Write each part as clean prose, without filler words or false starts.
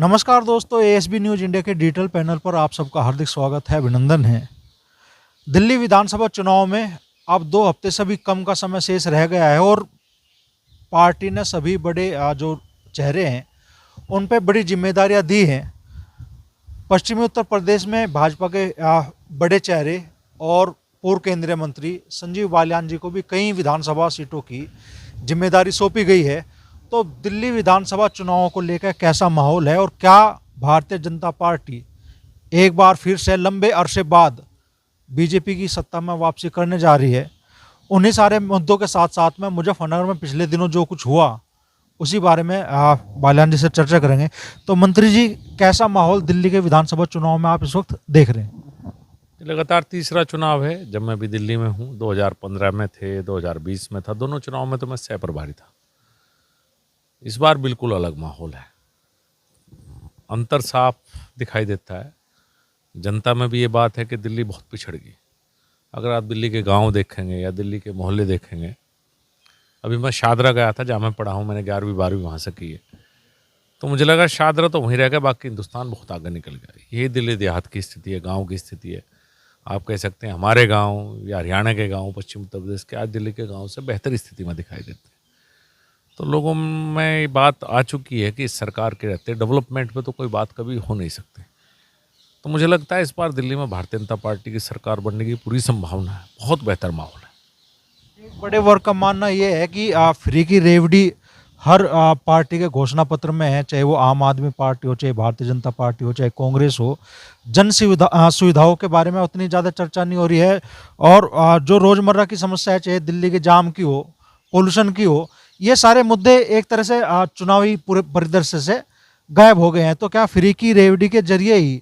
नमस्कार दोस्तों, ASB news India के डिजिटल पैनल पर आप सबका हार्दिक स्वागत है, अभिनंदन है। दिल्ली विधानसभा चुनाव में अब 2 हफ्ते से भी कम का समय शेष रह गया है और पार्टी ने सभी बड़े जो चेहरे हैं उन पे बड़ी जिम्मेदारियां दी हैं। पश्चिमी उत्तर प्रदेश में भाजपा के बड़े चेहरे और पूर्व केंद्रीय मंत्री संजीव बालियान जी को भी कई विधानसभा सीटों की जिम्मेदारी सौंपी गई है। तो दिल्ली विधानसभा चुनावों को लेकर कैसा माहौल है और क्या भारतीय जनता पार्टी एक बार फिर से लंबे अरसे बाद बीजेपी की सत्ता में वापसी करने जा रही है? उन्हीं सारे मुद्दों के साथ साथ में मुजफ्फरनगर में पिछले दिनों जो कुछ हुआ उसी बारे में बालियान जी से चर्चा करेंगे। तो मंत्री जी, कैसा माहौल दिल्ली के विधानसभा चुनाव में आप इस वक्त देख रहे हैं? लगातार तीसरा चुनाव है। जब मैं भी दिल्ली में हूँ, 2015 में थे, 2020 में था, दोनों चुनाव में तो मैं सह प्रभारी था। इस बार बिल्कुल अलग माहौल है, अंतर साफ दिखाई देता है। जनता में भी ये बात है कि दिल्ली बहुत पिछड़ गई। अगर आप दिल्ली के गांव देखेंगे या दिल्ली के मोहल्ले देखेंगे, अभी मैं शादरा गया था जहाँ मैं पढ़ा हूँ, मैंने 11वीं 12वीं वहाँ से की है, तो मुझे लगा शादरा तो वहीं रह गया, बाकी हिंदुस्तान बहुत आगे निकल गया। यही दिल्ली देहात की स्थिति है, गाँव की स्थिति है। आप कह सकते हैं हमारे गाँव या हरियाणा के गाँव, पश्चिम उत्तर प्रदेश के, आज दिल्ली के गाँव से बेहतर स्थिति में दिखाई देते हैं। तो लोगों में ये बात आ चुकी है कि इस सरकार के रहते डेवलपमेंट पे तो कोई बात कभी हो नहीं सकती। तो मुझे लगता है इस बार दिल्ली में भारतीय जनता पार्टी की सरकार बनने की पूरी संभावना है, बहुत बेहतर माहौल है। एक बड़े वर्ग का मानना यह है कि फ्री की रेवड़ी हर पार्टी के घोषणा पत्र में है, चाहे वो आम आदमी पार्टी हो, चाहे भारतीय जनता पार्टी हो, चाहे कांग्रेस हो। जन सुविधाओं के बारे में उतनी ज़्यादा चर्चा नहीं हो रही है और जो रोज़मर्रा की समस्या है, चाहे दिल्ली के जाम की हो, पोल्यूशन की हो, ये सारे मुद्दे एक तरह से चुनावी पूरे परिदृश्य से गायब हो गए हैं। तो क्या फ्री की रेवड़ी के जरिए ही,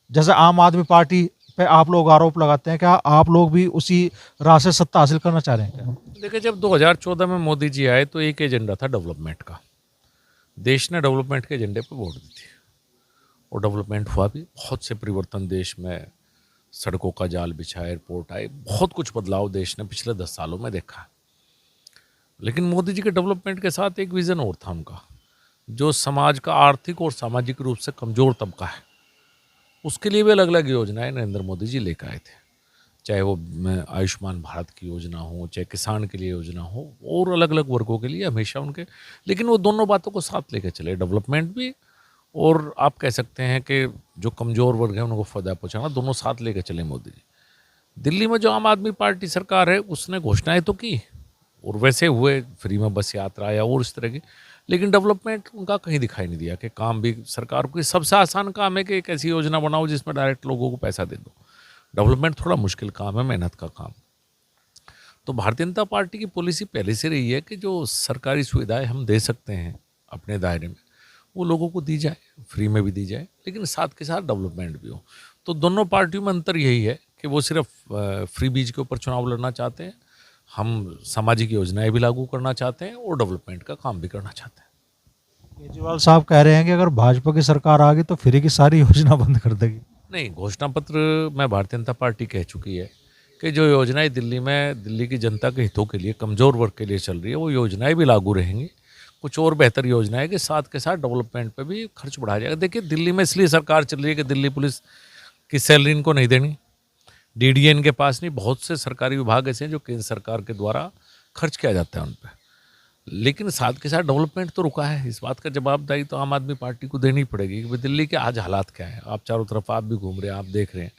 जैसे आम आदमी पार्टी पे आप लोग आरोप लगाते हैं, क्या आप लोग भी उसी राह से सत्ता हासिल करना चाह रहे हैं क्या? देखिए, जब 2014 में मोदी जी आए तो एक एजेंडा था डेवलपमेंट का। देश ने डेवलपमेंट के एजेंडे पर वोट दी थी और डेवलपमेंट हुआ भी। बहुत से परिवर्तन देश में, सड़कों का जाल बिछा, एयरपोर्ट आए, बहुत कुछ बदलाव देश ने पिछले 10 सालों में देखा है। लेकिन मोदी जी के डेवलपमेंट के साथ एक विज़न और था उनका, जो समाज का आर्थिक और सामाजिक रूप से कमज़ोर तबका है, उसके लिए भी अलग अलग योजनाएं नरेंद्र मोदी जी लेकर आए थे। चाहे वो आयुष्मान भारत की योजना हो, चाहे किसान के लिए योजना हो, और अलग अलग वर्गों के लिए हमेशा उनके, लेकिन वो दोनों बातों को साथ लेकर चले, डेवलपमेंट भी और आप कह सकते हैं कि जो कमज़ोर वर्ग है उनको फ़ायदा पहुँचाना, दोनों साथ लेकर चले मोदी जी। दिल्ली में जो आम आदमी पार्टी सरकार है उसने घोषणाएं तो की और वैसे हुए, फ्री में बस यात्रा या और इस तरह की, लेकिन डेवलपमेंट उनका कहीं दिखाई नहीं दिया। कि काम भी सरकार को सबसे आसान काम है कि एक ऐसी योजना बनाओ जिसमें डायरेक्ट लोगों को पैसा दे दो। डेवलपमेंट थोड़ा मुश्किल काम है, मेहनत का काम। तो भारतीय जनता पार्टी की पॉलिसी पहले से रही है कि जो सरकारी सुविधाएं हम दे सकते हैं अपने दायरे में, वो लोगों को दी जाए, फ्री में भी दी जाए, लेकिन साथ के साथ डेवलपमेंट भी हो। तो दोनों पार्टियों में अंतर यही है कि वो सिर्फ फ्री बीज के ऊपर चुनाव लड़ना चाहते हैं, हम सामाजिक योजनाएं भी लागू करना चाहते हैं और डेवलपमेंट का काम भी करना चाहते हैं। केजरीवाल साहब कह रहे हैं कि अगर भाजपा की सरकार आ गई तो फ्री की सारी योजना बंद कर देगी। नहीं, घोषणा पत्र में भारतीय जनता पार्टी कह चुकी है कि जो योजनाएं दिल्ली में दिल्ली की जनता के हितों के लिए, कमज़ोर वर्ग के लिए चल रही है, वो योजनाएं भी लागू रहेंगी। कुछ और बेहतर योजनाएं के साथ के साथ डेवलपमेंट पे भी खर्च बढ़ाया जाएगा। देखिए, दिल्ली में इसलिए सरकार चल रही है कि दिल्ली पुलिस की सैलरी इनको नहीं देनी, डीडीए इनके पास नहीं। बहुत से सरकारी विभाग ऐसे हैं जो केंद्र सरकार के द्वारा खर्च किया जाता है उन पर, लेकिन साथ के साथ डेवलपमेंट तो रुका है। इस बात का जवाबदारी तो आम आदमी पार्टी को देनी पड़ेगी कि दिल्ली के आज हालात क्या है। आप चारों तरफ आप भी घूम रहे हैं, आप देख रहे हैं।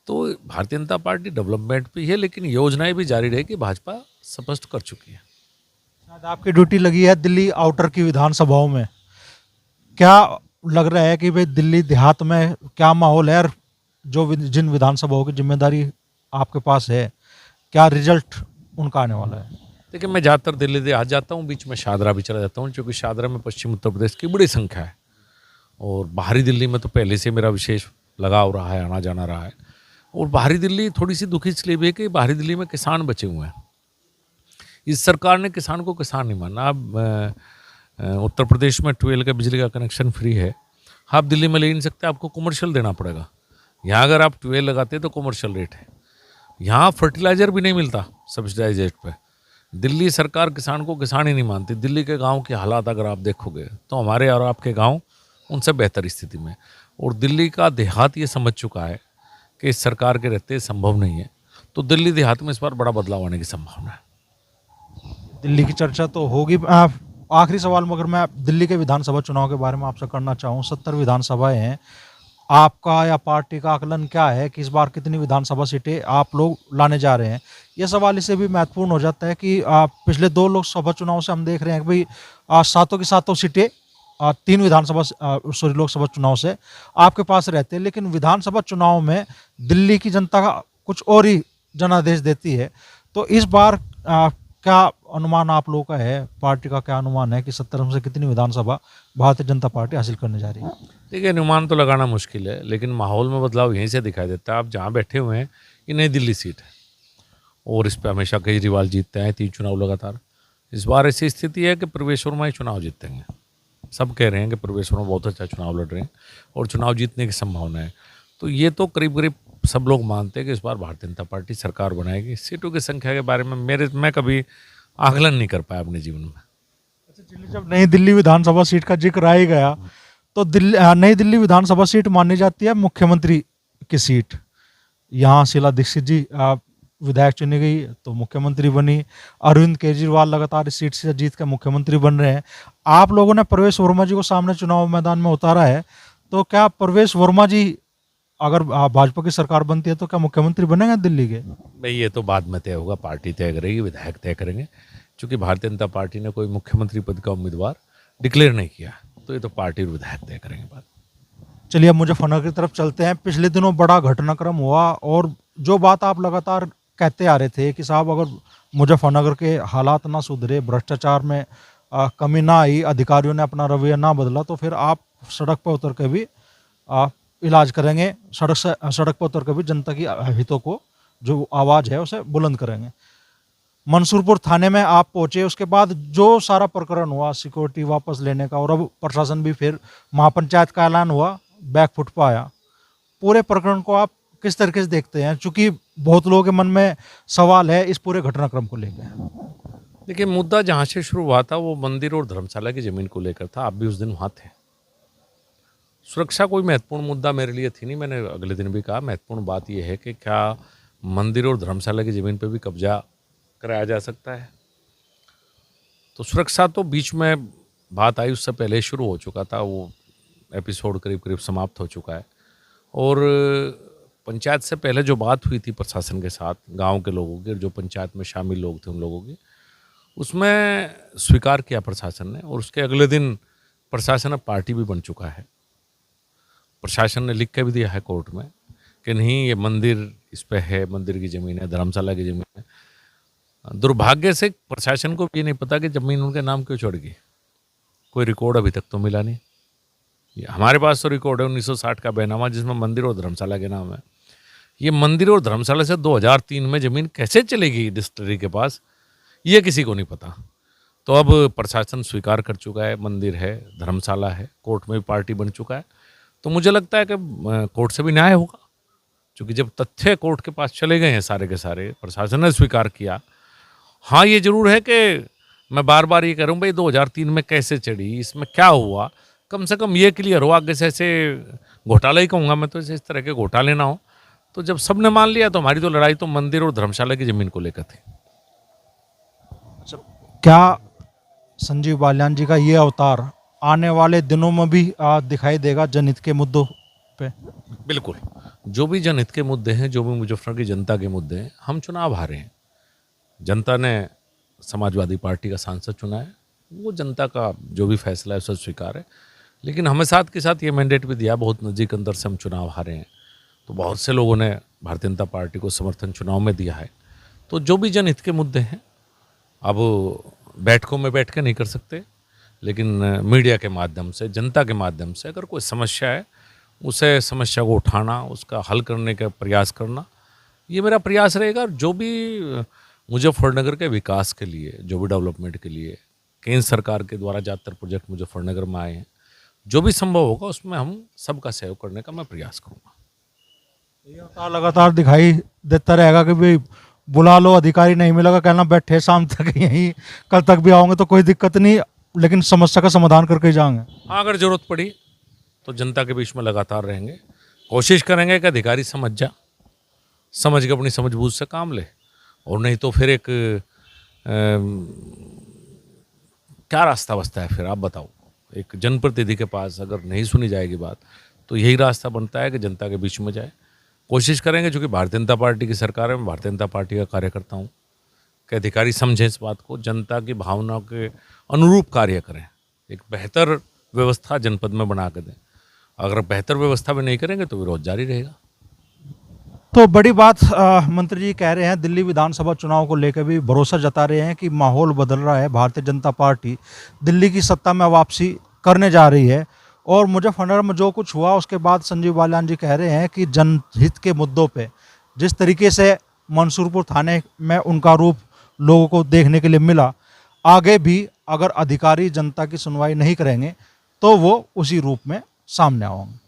तो भारतीय जनता पार्टी डेवलपमेंट पे है, लेकिन योजनाएं भी जारी रहेगी, भाजपा स्पष्ट कर चुकी है। शायद आपकी ड्यूटी लगी है दिल्ली आउटर की विधानसभाओं में, क्या लग रहा है कि भाई दिल्ली देहात में क्या माहौल है और जिन विधानसभाओं की जिम्मेदारी आपके पास है, क्या रिजल्ट उनका आने वाला है? देखिए, मैं ज़्यादातर दिल्ली देहात जाता हूँ, बीच में शादरा भी चला जाता हूँ, क्योंकि शादरा में पश्चिम उत्तर प्रदेश की बड़ी संख्या है और बाहरी दिल्ली में तो पहले से मेरा विशेष लगाव रहा है, आना जाना रहा है। और बाहरी दिल्ली थोड़ी सी दुखी इसलिए भी है कि बाहरी दिल्ली में किसान बचे हुए हैं। इस सरकार ने किसान को किसान नहीं माना। अब उत्तर प्रदेश में ट्यूबवेल का बिजली का कनेक्शन फ्री है, आप दिल्ली में ले नहीं सकते, आपको कमर्शियल देना पड़ेगा। यहाँ अगर आप ट्यूबवेल लगाते तो कमर्शियल रेट है, यहाँ फर्टिलाइज़र भी नहीं मिलता सब्सिडाइज रेट पे। दिल्ली सरकार किसान को किसान ही नहीं मानती। दिल्ली के गांव के हालात अगर आप देखोगे तो हमारे और आपके गांव उनसे बेहतर स्थिति में। और दिल्ली का देहात ये समझ चुका है कि इस सरकार के रहते संभव नहीं है, तो दिल्ली देहात में इस बार बड़ा बदलाव आने की संभावना है। दिल्ली की चर्चा तो होगी। आखिरी सवाल मगर मैं दिल्ली के विधानसभा चुनाव के बारे में आपसे करना चाहूँ। 70 विधानसभाएं हैं, आपका या पार्टी का आकलन क्या है कि इस बार कितनी विधानसभा सीटें आप लोग लाने जा रहे हैं? ये सवाल इससे भी महत्वपूर्ण हो जाता है कि पिछले 2 लोकसभा चुनाव से हम देख रहे हैं कि भाई सातों की सातों सीटें 3 लोकसभा चुनाव से आपके पास रहते हैं, लेकिन विधानसभा चुनाव में दिल्ली की जनता का कुछ और ही जनादेश देती है। तो इस बार क्या अनुमान आप लोगों का है, पार्टी का क्या अनुमान है कि 70 में से कितनी विधानसभा भारतीय जनता पार्टी हासिल करने जा रही है? देखिए, अनुमान तो लगाना मुश्किल है, लेकिन माहौल में बदलाव यहीं से दिखाई देता है। आप जहाँ बैठे हुए हैं, ये नई दिल्ली सीट है और इस पर हमेशा केजरीवाल जीतते हैं 3 चुनाव लगातार। इस बार ऐसी स्थिति है कि प्रवेश वर्मा ही चुनाव जीतेंगे। सब कह रहे हैं कि प्रवेश वर्मा बहुत अच्छा चुनाव लड़ रहे हैं और चुनाव जीतने की संभावना है। तो ये तो करीब करीब सब लोग मानते हैं कि इस बार भारतीय जनता पार्टी सरकार बनाएगी। सीटों की संख्या के बारे में मैं कभी आकलन नहीं कर पाया अपने जीवन में। अच्छा, चलिए, जब नई दिल्ली विधानसभा सीट का जिक्र आ ही गया तो नई दिल्ली विधानसभा सीट मानी जाती है मुख्यमंत्री की सीट। यहाँ शीला दीक्षित जी विधायक चुनी गई तो मुख्यमंत्री बनी। अरविंद केजरीवाल लगातार इस सीट से जीत कर मुख्यमंत्री बन रहे हैं। आप लोगों ने प्रवेश वर्मा जी को सामने चुनाव मैदान में उतारा है, तो क्या प्रवेश वर्मा जी अगर भाजपा की सरकार बनती है तो क्या मुख्यमंत्री बनेंगे दिल्ली के? भाई, ये तो बाद में तय होगा, पार्टी तय करेगी, विधायक तय करेंगे। क्योंकि भारतीय जनता पार्टी ने कोई मुख्यमंत्री पद का उम्मीदवार डिक्लेयर नहीं किया, तो ये तो पार्टी और विधायक तय करेंगे बात। चलिए, अब मुजफ्फरनगर की तरफ चलते हैं। पिछले दिनों बड़ा घटनाक्रम हुआ और जो बात आप लगातार कहते आ रहे थे कि साहब अगर मुजफ्फरनगर के हालात ना सुधरे, भ्रष्टाचार में कमी ना आई, अधिकारियों ने अपना रवैया ना बदला, तो फिर आप सड़क पर उतर के भी इलाज करेंगे, सड़क पर उतर के भी जनता की हितों को जो आवाज़ है उसे बुलंद करेंगे। मंसूरपुर थाने में आप पहुंचे, उसके बाद जो सारा प्रकरण हुआ सिक्योरिटी वापस लेने का, और अब प्रशासन भी फिर महापंचायत का ऐलान हुआ, बैकफुट पर आया। पूरे प्रकरण को आप किस तरीके से देखते हैं, चूंकि बहुत लोगों के मन में सवाल है इस पूरे घटनाक्रम को लेकर? देखिए, मुद्दा जहाँ से शुरू हुआ था वो मंदिर और धर्मशाला की ज़मीन को लेकर था। आप भी उस दिन वहाँ थे। सुरक्षा कोई महत्वपूर्ण मुद्दा मेरे लिए थी नहीं। मैंने अगले दिन भी कहा, महत्वपूर्ण बात यह है कि क्या मंदिर और धर्मशाला की ज़मीन पर भी कब्जा कराया जा सकता है। तो सुरक्षा तो बीच में बात आई, उससे पहले शुरू हो चुका था। वो एपिसोड करीब करीब समाप्त हो चुका है। और पंचायत से पहले जो बात हुई थी प्रशासन के साथ, गांव के लोगों की, जो पंचायत में शामिल लोग थे उन लोगों की, उसमें स्वीकार किया प्रशासन ने। और उसके अगले दिन प्रशासन अब पार्टी भी बन चुका है। प्रशासन ने लिख के भी दिया है कोर्ट में कि नहीं, ये मंदिर इस पे है, मंदिर की ज़मीन है, धर्मशाला की ज़मीन है। दुर्भाग्य से प्रशासन को ये नहीं पता कि ज़मीन उनके नाम क्यों चढ़ गई। कोई रिकॉर्ड अभी तक तो मिला नहीं। हमारे पास तो रिकॉर्ड है 1960 का बैनामा, जिसमें मंदिर और धर्मशाला के नाम है। ये मंदिर और धर्मशाला से 2003 में ज़मीन कैसे चलेगी डिस्टिलरी के पास, ये किसी को नहीं पता। तो अब प्रशासन स्वीकार कर चुका है, मंदिर है, धर्मशाला है, कोर्ट में भी पार्टी बन चुका है। तो मुझे लगता है कि कोर्ट से भी न्याय होगा, क्योंकि जब तथ्य कोर्ट के पास चले गए हैं सारे के सारे, प्रशासन ने स्वीकार किया। हाँ, ये जरूर है कि मैं बार बार ये कह रहा हूँ भाई 2003 में कैसे चढ़ी, इसमें क्या हुआ, कम से कम ये क्लियर हो। आगे से ऐसे घोटाला ही कहूँगा मैं तो, इस तरह के घोटाले ना हो। तो जब सबने मान लिया तो हमारी तो लड़ाई तो मंदिर और धर्मशाला की ज़मीन को लेकर थी। क्या संजीव बालियान जी का ये अवतार आने वाले दिनों में भी दिखाई देगा जनहित के मुद्दों पे? बिल्कुल, जो भी जनहित के मुद्दे हैं, जो भी मुजफ्फरनगर की जनता के मुद्दे हैं, हम चुनाव हारे हैं। जनता ने समाजवादी पार्टी का सांसद चुना है, वो जनता का जो भी फैसला है उसे स्वीकार है। लेकिन हमें साथ के साथ ये मैंडेट भी दिया, बहुत नज़दीक अंदर से हम चुनाव हारे हैं, तो बहुत से लोगों ने भारतीय जनता पार्टी को समर्थन चुनाव में दिया है। तो जो भी जनहित के मुद्दे हैं, अब बैठकों में बैठ के नहीं कर सकते, लेकिन मीडिया के माध्यम से, जनता के माध्यम से अगर कोई समस्या है, उसे समस्या को उठाना, उसका हल करने का प्रयास करना, ये मेरा प्रयास रहेगा। जो भी मुजफ्फरनगर के विकास के लिए, जो भी डेवलपमेंट के लिए केंद्र सरकार के द्वारा ज़्यादातर प्रोजेक्ट मुजफ्फरनगर में आए हैं, जो भी संभव होगा उसमें हम सबका सहयोग करने का मैं प्रयास करूँगा। ये लगातार दिखाई देता रहेगा कि भाई बुला लो, अधिकारी नहीं मिलेगा, कहना बैठे शाम तक यहीं, कल तक भी आओगे तो कोई दिक्कत नहीं, लेकिन समस्या का समाधान करके ही जाएंगे। हाँ, अगर ज़रूरत पड़ी तो जनता के बीच में लगातार रहेंगे, कोशिश करेंगे कि अधिकारी समझ के अपनी समझबूझ से काम ले, और नहीं तो फिर एक क्या रास्ता बचता है फिर आप बताओ। एक जनप्रतिनिधि के पास अगर नहीं सुनी जाएगी बात, तो यही रास्ता बनता है कि जनता के बीच में जाए। कोशिश करेंगे, चूँकि भारतीय जनता पार्टी की सरकार है, मैं भारतीय जनता पार्टी का कार्यकर्ता हूँ, कि अधिकारी समझें इस बात को, जनता की भावनाओं के अनुरूप कार्य करें, एक बेहतर व्यवस्था जनपद में बना के दें। अगर बेहतर व्यवस्था भी नहीं करेंगे तो विरोध जारी रहेगा। तो बड़ी बात मंत्री जी कह रहे हैं, दिल्ली विधानसभा चुनाव को लेकर भी भरोसा जता रहे हैं कि माहौल बदल रहा है, भारतीय जनता पार्टी दिल्ली की सत्ता में वापसी करने जा रही है। और मुजफ्फरनगर में जो कुछ हुआ उसके बाद संजीव बालियान जी कह रहे हैं कि जनहित के मुद्दों पे जिस तरीके से मंसूरपुर थाने में उनका रूप लोगों को देखने के लिए मिला, आगे भी अगर अधिकारी जनता की सुनवाई नहीं करेंगे तो वो उसी रूप में सामने आएंगे।